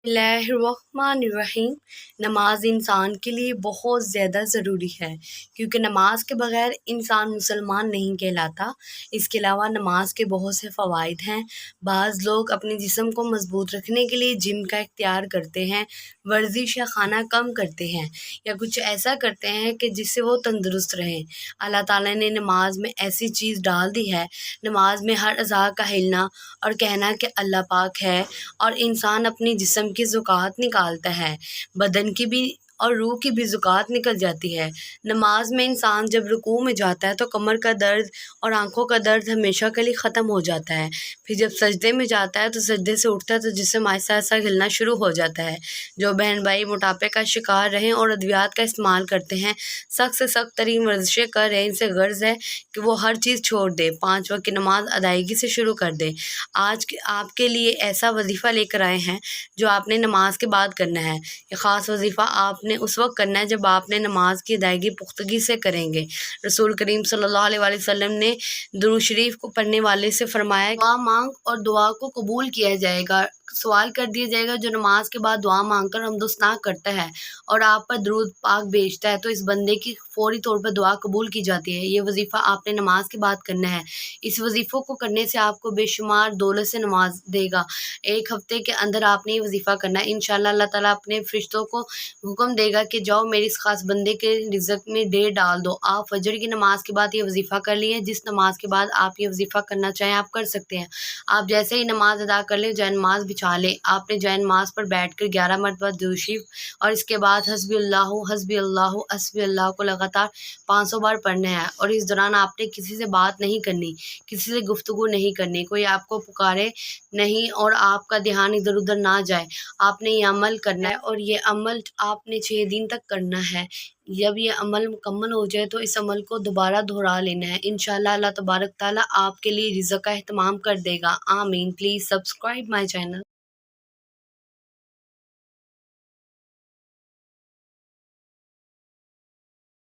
اللہ الرحمن الرحیم۔ نماز انسان کے لیے بہت زیادہ ضروری ہے، کیونکہ نماز کے بغیر انسان مسلمان نہیں کہلاتا۔ اس کے علاوہ نماز کے بہت سے فوائد ہیں۔ بعض لوگ اپنے جسم کو مضبوط رکھنے کے لیے جم کا اختیار کرتے ہیں، ورزش یا کھانا کم کرتے ہیں، یا کچھ ایسا کرتے ہیں کہ جس سے وہ تندرست رہیں۔ اللہ تعالیٰ نے نماز میں ایسی چیز ڈال دی ہے، نماز میں ہر اعضاء کا ہلنا اور کہنا کہ اللہ پاک ہے، اور انسان اپنی جسم کی زکوٰۃ نکالتا ہے، بدن کی بھی اور روح کی بھی زکوٰۃ نکل جاتی ہے۔ نماز میں انسان جب رکوع میں جاتا ہے تو کمر کا درد اور آنکھوں کا درد ہمیشہ کے لیے ختم ہو جاتا ہے۔ پھر جب سجدے میں جاتا ہے تو سجدے سے اٹھتا ہے تو جسم آہستہ آہستہ ہلنا شروع ہو جاتا ہے۔ جو بہن بھائی موٹاپے کا شکار رہیں اور ادویات کا استعمال کرتے ہیں، سخت سے سخت ترین ورزشیں کر رہے ہیں، ان سے غرض ہے کہ وہ ہر چیز چھوڑ دے، 5 وقت کی نماز ادائیگی سے شروع کر دے۔ آج آپ کے لیے ایسا وظیفہ لے کر آئے ہیں جو آپ نے نماز کے بعد کرنا ہے۔ یہ خاص وظیفہ آپ نے اس وقت کرنا ہے جب آپ نے نماز کی ادائیگی پختگی سے کریں گے۔ رسول کریم صلی اللہ علیہ وآلہ وسلم نے درود شریف کو پڑھنے والے سے فرمایا، دعا مانگ اور دعا کو قبول کیا جائے گا۔ سوال کر دیا جائے گا، جو نماز کے بعد دعا مانگ کر حمد و ثنا کرتا ہے اور آپ پر درود پاک بھیجتا ہے تو اس بندے کی فوری طور پر دعا قبول کی جاتی ہے۔ یہ وظیفہ آپ نے نماز کے بعد کرنا ہے۔ اس وظیفوں کو کرنے سے آپ کو بے شمار دولت سے نواز دے گا۔ 1 ہفتے کے اندر آپ نے یہ وظیفہ کرنا ہے۔ انشاءاللہ اللہ تعالیٰ اپنے فرشتوں کو حکم دے گا کہ جاؤ میری اس خاص بندے کے رزق میں ڈیر ڈال دو۔ آپ فجر کی نماز کے بعد یہ وظیفہ کر لیے، جس نماز کے بعد آپ یہ وظیفہ کرنا چاہیں آپ کر سکتے ہیں۔ آپ جیسے ہی نماز ادا کر لیں، جائے نماز بچھا لیں، آپ نے جائے نماز پر بیٹھ کر 11 مرتبہ درود شریف اور اس کے بعد حسبی اللہ حسبی اللہ حسبی اللہ کو لگاتار 500 بار پڑھنا ہے، اور اس دوران آپ نے کسی سے بات نہیں کرنی، کسی سے گفتگو نہیں کرنی، کوئی آپ کو پکارے نہیں اور آپ کا دھیان ادھر ادھر نہ جائے۔ آپ نے یہ عمل کرنا ہے اور یہ عمل آپ نے 6 دن تک کرنا ہے۔ جب یہ عمل مکمل ہو جائے تو اس عمل کو دوبارہ دہرا لینا ہے۔ انشاءاللہ اللہ تبارک تعالیٰ آپ کے لیے رزق کا اہتمام کر دے گا۔ آمین۔ Please subscribe my channel.